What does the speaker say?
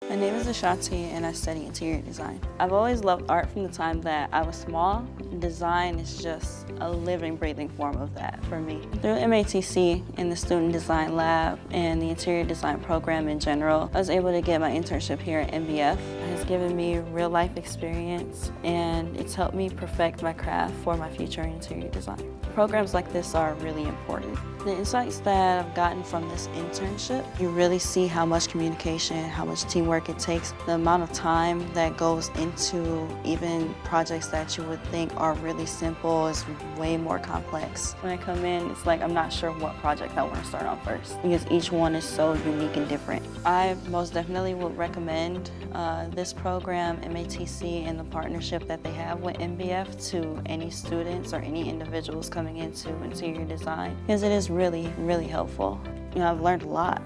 My name is Ashanti and I study interior design. I've always loved art from the time that I was small. Design is just a living, breathing form of that for me. Through MATC in the Student Design Lab and the interior design program in general, I was able to get my internship here at MBF. It has given me real life experience and it's helped me perfect my craft for my future in interior design. Programs like this are really important. The insights that I've gotten from this internship, you really see how much communication, how much teamwork it takes, the amount of time that goes into even projects that you would think are really simple is way more complex. When I come in, it's like I'm not sure what project I want to start on first because each one is so unique and different. I most definitely would recommend this program, MATC, and the partnership that they have with MBF to any students or any individuals coming into interior design because it is really, really helpful. You know, I've learned a lot.